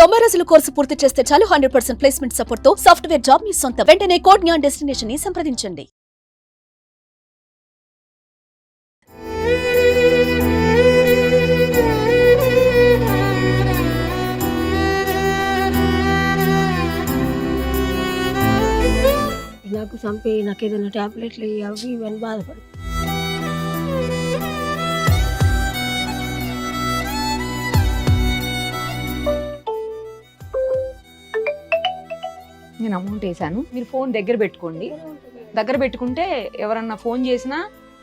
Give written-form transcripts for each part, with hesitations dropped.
90 రోజుల కోర్సు పూర్తి చేస్తే చాలు 100% ప్లేస్మెంట్ సపోర్ట్ తో సాఫ్ట్వేర్ జాబ్ మీ సొంతం. వెంటనే కోడ్ జ్ఞాన్ డెస్టినేషన్ ని సంప్రదించండి. నాకు చంపి నాకు ఏదైనా టాబ్లెట్లు అవి ఇవన్నీ బాధపడు. నేను అమౌంట్ వేసాను, మీరు ఫోన్ దగ్గర పెట్టుకోండి. దగ్గర పెట్టుకుంటే ఎవరన్నా ఫోన్ చేసినా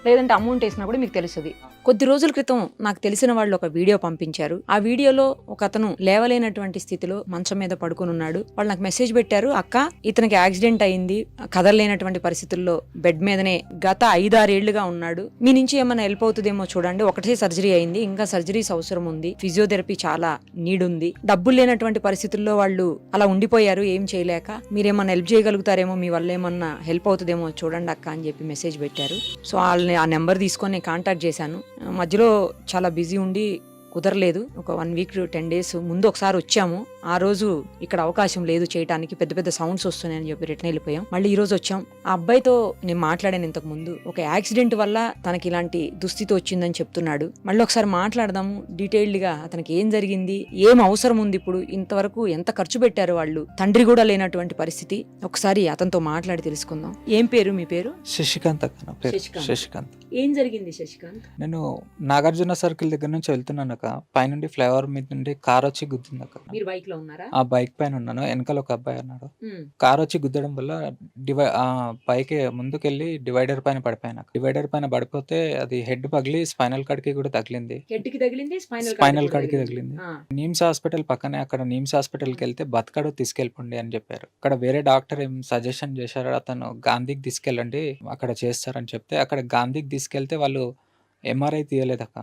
లేదంటే అమౌంట్ వేసినా కూడా మీకు తెలుస్తుంది. కొద్ది రోజుల క్రితం నాకు తెలిసిన వాళ్ళు ఒక వీడియో పంపించారు. ఆ వీడియోలో ఒక అతను లేవలేనటువంటి స్థితిలో మంచం మీద పడుకుని ఉన్నాడు. వాళ్ళు నాకు మెసేజ్ పెట్టారు, అక్క ఇతనికి యాక్సిడెంట్ అయింది, కదలలేనటువంటి పరిస్థితుల్లో బెడ్ మీదనే గత 5-6 ఏళ్లుగా ఉన్నాడు, మీ నుంచి ఏమైనా హెల్ప్ అవుతుందేమో చూడండి. ఒకటే సర్జరీ అయింది, ఇంకా సర్జరీస్ అవసరం ఉంది, ఫిజియోథెరపీ చాలా నీడ్ ఉంది, డబ్బులు లేనటువంటి పరిస్థితుల్లో వాళ్ళు అలా ఉండిపోయారు ఏం చేయలేక, మీరేమన్నా హెల్ప్ చేయగలుగుతారేమో, మీ వల్ల ఏమన్నా హెల్ప్ అవుతుందేమో చూడండి అక్క అని చెప్పి మెసేజ్ పెట్టారు. సో వాళ్ళని ఆ నెంబర్ తీసుకొని కాంటాక్ట్ చేశాను. మధ్యలో చాలా బిజీ ఉండి కుదరలేదు. ఒక 1 వీక్ 10 డేస్ ముందు ఒకసారి వచ్చాము. ఆ రోజు ఇక్కడ అవకాశం లేదు చేయడానికి, పెద్ద పెద్ద సౌండ్స్ వస్తున్నాయని చెప్పి రిటర్న్ వెళ్ళిపోయాం. మళ్ళీ ఈ రోజు వచ్చాం. ఆ అబ్బాయితో నేను మాట్లాడాను ఇంతకు ముందు. ఒక యాక్సిడెంట్ వల్ల తనకి ఇలాంటి దుస్థితి వచ్చిందని చెప్తున్నాడు. మళ్ళీ ఒకసారి మాట్లాడదాము డీటెయిల్డ్ గా, అతనికి ఏం జరిగింది, ఏం అవసరం ఉంది, ఇప్పుడు ఇంతవరకు ఎంత ఖర్చు పెట్టారు వాళ్ళు, తండ్రి కూడా లేనటువంటి పరిస్థితి. ఒకసారి అతనితో మాట్లాడి తెలుసుకుందాం. ఏం పేరు మీ పేరు? శశికాంత్ అక్క నా పేరు. శశికాంత్. ఏం జరిగింది శశికాంత్? నేను నాగార్జున సర్కిల్ దగ్గర నుంచి వెళ్తున్నాను అక్క. పైనుండి ఫ్లైఓవర్ మీద నుండి కార్ వచ్చి గుద్దింది అక్క. మీరు బైక్ లో ఉన్నారా? ఆ బైక్ పైన ఉన్నాను, వెనకాల ఒక అబ్బాయి అన్నాడు. కార్ వచ్చి గుద్దడం వల్ల పైకి ముందుకెళ్ళి డివైడర్ పైన పడిపోయాను. డివైడర్ పైన పడిపోతే అది హెడ్ పగిలి స్పైనల్ కార్డ్ కి కూడా తగిలింది. స్పైనల్ కార్డ్ కి తగిలింది. నిమ్స్ హాస్పిటల్ పక్కనే, అక్కడ నిమ్స్ హాస్పిటల్కి వెళ్తే బతకడు, తీసుకెళ్ళిపోండి అని చెప్పారు. అక్కడ వేరే డాక్టర్ ఏం సజెషన్ చేశారు, అతను గాంధీకి తీసుకెళ్ళండి అక్కడ చేస్తారని చెప్తే, అక్కడ గాంధీకి తీసుకెళ్తే వాళ్ళు ఎంఆర్ఐ తీయలేదక్క,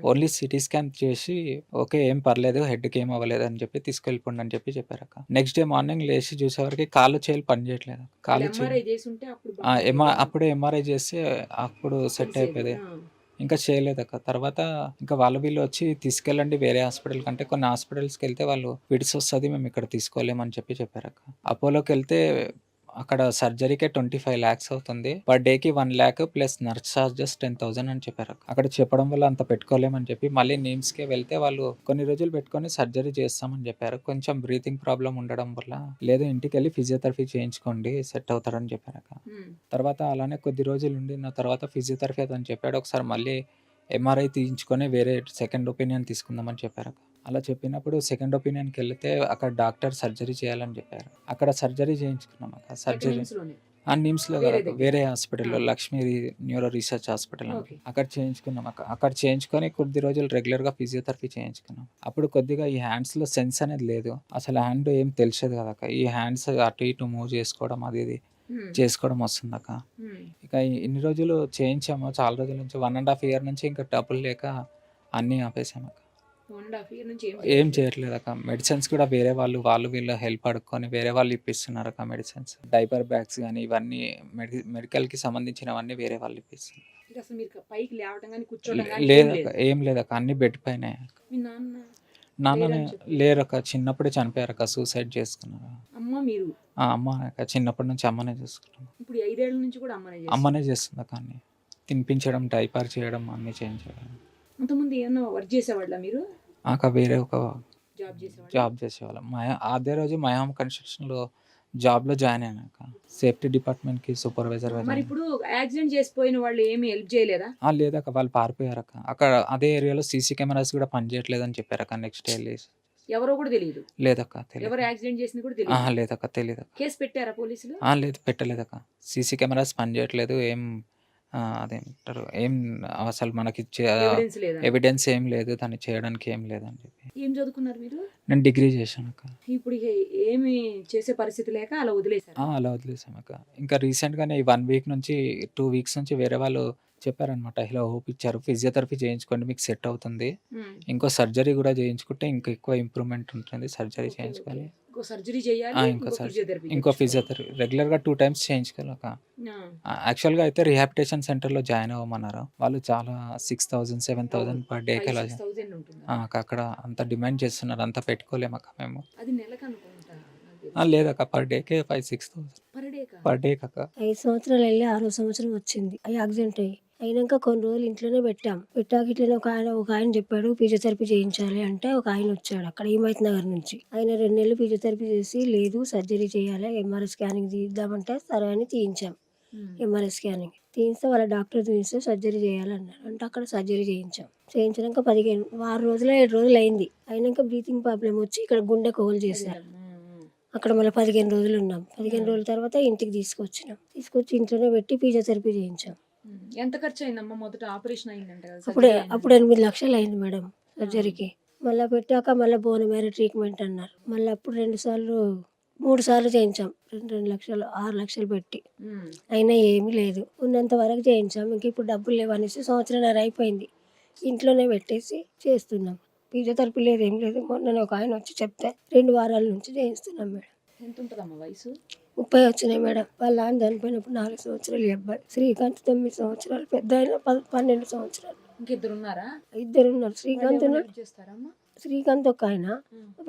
ఓన్లీ సిటీ స్కాన్ చేసి ఓకే ఏం పర్లేదు, హెడ్కి ఏం అవ్వలేదు అని చెప్పి తీసుకెళ్ళిపోండి అని చెప్పి చెప్పారక్క. నెక్స్ట్ డే మార్నింగ్ లేచి చూసేవరకు కాళ్ళు చేయాలి పని చేయట్లేదు. కాళ్ళు అప్పుడే ఎంఆర్ఐ చేస్తే అప్పుడు సెట్ అయిపోయేది. ఇంకా చేయలేదక్క. తర్వాత ఇంకా వీళ్ళు వచ్చి తీసుకెళ్ళండి వేరే హాస్పిటల్ కంటే, కొన్ని హాస్పిటల్స్కి వెళ్తే వాళ్ళు విడిసి వస్తుంది, మేము ఇక్కడ తీసుకోలేమని చెప్పారక్క. అపోలోకి వెళ్తే అక్కడ సర్జరీకే 25 lakhs అవుతుంది, పర్ డేకి 1 lakh ప్లస్ నర్స్ చార్జెస్ 10,000 అని చెప్పారు. అక్కడ చెప్పడం వల్ల అంత పెట్టుకోలేమని చెప్పి మళ్ళీ నిమ్స్కే వెళ్తే వాళ్ళు కొన్ని రోజులు పెట్టుకొని సర్జరీ చేస్తామని చెప్పారు. కొంచెం బ్రీతింగ్ ప్రాబ్లం ఉండడం వల్ల లేదు ఇంటికి వెళ్ళి ఫిజియోథెరపీ చేయించుకోండి సెట్ అవుతారని చెప్పారు. తర్వాత అలానే కొద్ది రోజులు ఉండిన తర్వాత ఫిజియోథెరపీ అని చెప్పాడు. ఒకసారి మళ్ళీ ఎంఆర్ఐ తీయించుకొని వేరే సెకండ్ ఒపీనియన్ తీసుకుందామని చెప్పారు. అలా చెప్పినప్పుడు సెకండ్ ఒపీనియన్కి వెళ్తే అక్కడ డాక్టర్ సర్జరీ చేయాలని చెప్పారు. అక్కడ సర్జరీ చేయించుకున్నాం. అక్కడ సర్జరీ ఆ నిమ్స్లో వేరే హాస్పిటల్లో, లక్ష్మీ న్యూరో రీసెర్చ్ హాస్పిటల్ అక్కడ చేయించుకున్నాం. అక్కడ చేయించుకొని కొద్ది రోజులు రెగ్యులర్గా ఫిజియోథెరపీ చేయించుకున్నాం. అప్పుడు కొద్దిగా ఈ హ్యాండ్స్లో సెన్స్ అనేది లేదు, అసలు హ్యాండ్ ఏం తెలిసేది కదా. ఈ హ్యాండ్స్ అటు ఇటు మూవ్ చేసుకోవడం అది ఇది చేసుకోవడం వస్తుంది అక్క. ఇక ఇన్ని రోజులు చేయించాము, చాలా రోజుల నుంచి 1.5 year నుంచి ఇంకా డబ్బులు లేక అన్నీ ఆపేసాము అక్క. ఏం చేయట్లేదు అక్క. మెడిసిన్స్ కూడా వేరే వాళ్ళు వీళ్ళు హెల్ప్ అడుక్కొని వేరే వాళ్ళు ఇప్పిస్తున్నారు అక్క. మెడిసిన్స్, డైపర్ బ్యాగ్స్ కానీ ఇవన్నీ మెడికల్కి సంబంధించినవన్నీ వేరే వాళ్ళు ఇప్పిస్తున్నారు. లేదక్క, ఏం లేదక్క, అన్ని బెడ్ పైన. నాన్న లేరక్క, చిన్నప్పుడే చనిపోయారక్క, సూసైడ్ చేసుకున్నారు. అమ్మ అక్క, చిన్నప్పటి నుంచి అమ్మనే చూసుకున్నాం. అమ్మనే చేస్తుంది అక్క, అన్ని తినిపించడం, డైపర్ చేయడం, అన్ని చేయించడం. మీరు వేరే ఒక జాబ్ చేసేవాళ్ళం. అదే రోజు మయామ్ కన్స్ట్రక్షన్లో జాబ్లో జాయిన్ అయినాక సేఫ్టీ డిపార్ట్మెంట్కి సూపర్వైజర్. ఇప్పుడు యాక్సిడెంట్ చేసిపోయిన వాళ్ళు ఏమి హెల్ప్ చేయలేదా? లేదక్క, వాళ్ళు పారిపోయారక్క. అక్కడ అదే ఏరియాలో సీసీ కెమెరాస్ కూడా పనిచేయట్లేదని చెప్పారక్క. నెక్స్ట్ డే ఎవరో కూడా తెలియదు. లేదక్క, ఎవరు యాక్సిడెంట్ చేసింది కూడా తెలియదు. లేదక్క, తెలియదు. కేసు పెట్టారా పోలీసులు? లేదు, పెట్టలేదక్క. సీసీ కెమెరాస్ పనిచేయట్లేదు, ఏం అదేంటారు, ఏం అసలు మనకి ఎవిడెన్స్ ఏం లేదు, దాన్ని చేయడానికి ఏం లేదని చెప్పి. ఏం చదువుకున్నారు మీరు? నేను డిగ్రీ చేశాను అక్క. ఇప్పుడు ఏమి చేసే పరిస్థితి లేక అలా వదిలేసారు? అలా వదిలేసాం అక్క. ఇంకా రీసెంట్గానే 1 week నుంచి 2 weeks నుంచి వేరే వాళ్ళు చెప్పారనమాట, ఇలా హోప్ ఇచ్చారు, ఫిజియోథెరపీ చేయించుకోండి మీకు సెట్ అవుతుంది, ఇంకో సర్జరీ కూడా చేయించుకుంటే ఇంకా ఎక్కువ ఇంప్రూవ్మెంట్ ఉంటుంది, సర్జరీ చేయించుకొని. ఇంకో సర్జరీ చేయాలి, ఇంకో surgery, ఫిజియోథెరపీ ఇంకో ఫిజియోథెరపీ రెగ్యులర్గా 2 times చేయించుకోలేక యాక్చువల్గా అయితే రిహాబిలిటేషన్ సెంటర్లో జాయిన్ అవ్వమన్నారు. వాళ్ళు చాలా 6,000 7,000 పర్ డేకి అలా అక్కడ అంత డిమాండ్ చేస్తున్నారు. అంత పెట్టుకోలేమక్క మేము. అది నెలకు అనుకుంటా లేదక్క పర్ డేకే 5,000 6,000 పర్ డేకి అక్క. 5 సంవత్సరాలు వెళ్ళి 6వ సంవత్సరం వచ్చింది అవి యాక్సిడెంట్ అయ్యి. అయినాక కొన్ని రోజులు ఇంట్లోనే పెట్టాక ఇట్లనే ఒక ఆయన చెప్పాడు ఫిజియోథెరపీ చేయించాలి అంటే ఒక ఆయన వచ్చాడు అక్కడ హిమాయత్ నగర్ నుంచి. ఆయన 2 నెలలు ఫిజియోథెరపీ చేసి లేదు సర్జరీ చేయాలి ఎంఆర్ఐ స్కానింగ్ తీద్దామంటే సరే అని తీయించాం. ఎంఆర్ఐ స్కానింగ్ తీయిస్తే వాళ్ళ డాక్టర్ తీస్తే సర్జరీ చేయాలన్నారు. అంటే అక్కడ సర్జరీ చేయించాక 6 రోజులు 7 రోజులు అయింది. అయినాక బ్రీతింగ్ ప్రాబ్లం వచ్చి ఇక్కడ గుండె హోల్ చేశారు. అక్కడ మళ్ళీ 15 రోజులు ఉన్నాం. 15 రోజుల తర్వాత ఇంటికి తీసుకొచ్చి ఇంట్లోనే పెట్టి ఫిజియోథెరపీ చేయించాం. ఎంత ఖర్చు అయిందమ్మా? మొదట ఆపరేషన్ అయిందంట కదా, అప్పుడు 8 లక్షలు అయింది మేడం సర్జరీకి. మళ్ళీ పెట్టాక మళ్ళీ బోన్ మేర ట్రీట్మెంట్ అన్నారు. మళ్ళీ అప్పుడు 3 సార్లు చేయించాం. 2 లక్షలు 6 లక్షలు పెట్టి అయినా ఏమీ లేదు. ఉన్నంత వరకు చేయించాం. ఇంక ఇప్పుడు డబ్బులు లేవనేసి సంవత్సరంన్నర అయిపోయింది ఇంట్లోనే పెట్టేసి చేస్తున్నాం. ఫిజియోథెరపీ లేదు ఏం లేదు. మొన్న ఒక ఆయన వచ్చి చెప్తే 2 వారాల నుంచి చేయిస్తున్నాం మేడం. ఎంత ఉంటుందమ్మా వయసు? 30 వచ్చినాయి మేడం. వాళ్ళ ఆయన చనిపోయినప్పుడు 4 సంవత్సరాలు ఈ అబ్బాయి. శ్రీకాంత్ 9 సంవత్సరాలు, పెద్ద ఆయన 12 సంవత్సరాలు. ఇంకిద్దరు ఉన్నారా? 2 ఉన్నారు. శ్రీకాంత్ ఉన్నాడు. చేస్తారమ్మా? శ్రీకాంత్ ఒక ఆయన,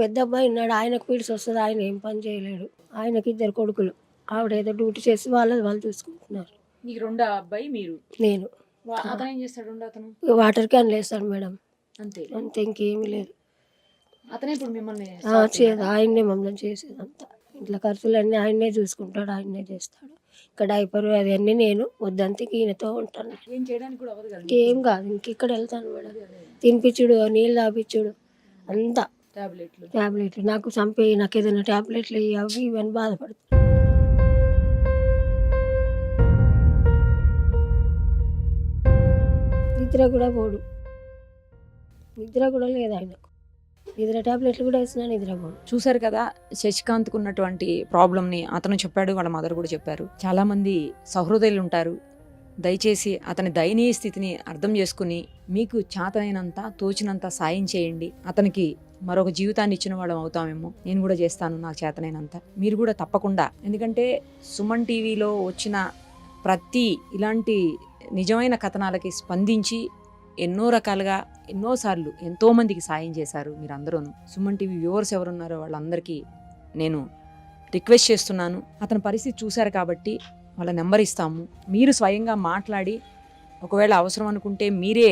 పెద్ద అబ్బాయి ఉన్నాడు. ఆయనకు పీడ్స్ వస్తుంది. ఆయన ఏం పని చేయలేడు. ఆయనకి 2 కొడుకులు. ఆవిడ ఏదో డ్యూటీ చేసి వాళ్ళు చూసుకుంటున్నారు. నీకు 2 అబ్బాయి, మీరు, నేను. అతను ఏం చేస్తాడు? అతను వాటర్ క్యాన్ వేస్తాడు మేడం. అంతే ఇంకేమీ లేదు. అతనే ఇప్పుడు మిమ్మల్ని ఆయన్నే మమ్మల్ని చేసేది అంతా. ఇంట్లో ఖర్చులన్నీ ఆయన్నే చూసుకుంటాడు, ఆయన్నే చేస్తాడు. ఇక్కడ డైపర్ అది అన్నీ నేను వద్దంతే ఈయనతో ఉంటాను. ఏం చేయడానికి కూడా అవ్వదు కదా? ఏం కాదు, ఇంకెక్కడ వెళ్తాను మేడం. తినిపించుడు, నీళ్ళు తాపించుడు అంతా. టాబ్లెట్లు నాకు నాకు ఏదైనా టాబ్లెట్లు అవి ఇవన్నీ బాధపడుతుంది. నిద్ర కూడా లేదు ఆయనకు. నిద్ర టాబ్లెట్లు కూడా వేసినా నిద్ర పోడు. చూసారు కదా శశికాంత్కు ఉన్నటువంటి ప్రాబ్లమ్ని అతను చెప్పాడు, వాళ్ళ మదర్ కూడా చెప్పారు. చాలా మంది సహృదయులు ఉంటారు. దయచేసి అతని దయనీయ స్థితిని అర్థం చేసుకుని మీకు చేతనైనంత తోచినంత సాయం చేయండి. అతనికి మరొక జీవితాన్ని ఇచ్చిన వాళ్ళం అవుతామేమో. నేను కూడా చేస్తాను నాకు చేతనైనంత. మీరు కూడా తప్పకుండా, ఎందుకంటే సుమన్ టీవీలో వచ్చిన ప్రతి ఇలాంటి నిజమైన కథనాలకి స్పందించి ఎన్నో రకాలుగా ఎన్నోసార్లు ఎంతోమందికి సాయం చేశారు మీరందరూ. సుమన్ టీవీ వ్యూవర్స్ ఎవరున్నారో వాళ్ళందరికీ నేను రిక్వెస్ట్ చేస్తున్నాను. అతని పరిస్థితి చూశారు కాబట్టి వాళ్ళ నెంబర్ ఇస్తాము. మీరు స్వయంగా మాట్లాడి ఒకవేళ అవసరం అనుకుంటే మీరే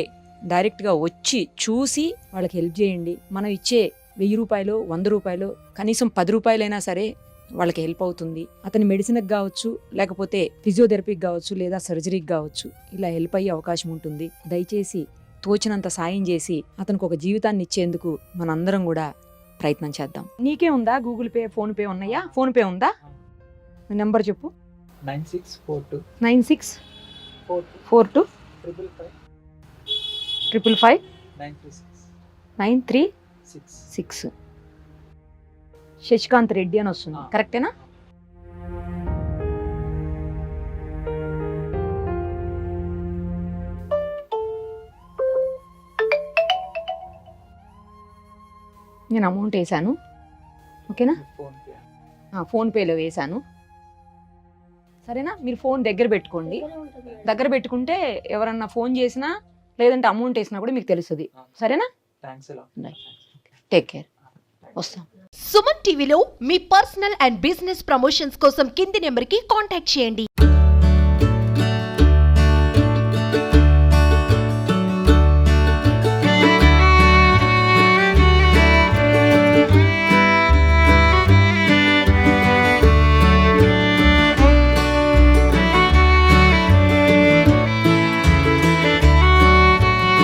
డైరెక్ట్గా వచ్చి చూసి వాళ్ళకి హెల్ప్ చేయండి. మనం ఇచ్చే 1000 రూపాయలు 100 రూపాయలు కనీసం 10 రూపాయలైనా సరే వాళ్ళకి హెల్ప్ అవుతుంది. అతని మెడిసిన్కి కావచ్చు, లేకపోతే ఫిజియోథెరపీకి కావచ్చు, లేదా సర్జరీకి కావచ్చు, ఇలా హెల్ప్ అయ్యే అవకాశం ఉంటుంది. దయచేసి తోచినంత సాయం చేసి అతనికి ఒక జీవితాన్ని ఇచ్చేందుకు మనందరం కూడా ప్రయత్నం చేద్దాం. నీకే ఉందా గూగుల్ పే, ఫోన్ పే ఉన్నాయా? ఫోన్ పే ఉందా? నెంబర్ చెప్పు. 9642 9642 555 936. శశికాంత్ రెడ్డి అని వస్తుంది, కరెక్టేనా? నేను అమౌంట్ వేసాను, ఓకేనా? ఫోన్పేలో వేసాను, సరేనా? మీరు ఫోన్ దగ్గర పెట్టుకోండి. దగ్గర పెట్టుకుంటే ఎవరన్నా ఫోన్ చేసినా లేదంటే అమౌంట్ వేసినా కూడా మీకు తెలుస్తుంది, సరేనా? Take care. వస్తాం. సుమన్ టీవీలో మీ పర్సనల్ అండ్ బిజినెస్ ప్రమోషన్స్ కోసం కింది నెంబర్కి కాంటాక్ట్ చేయండి.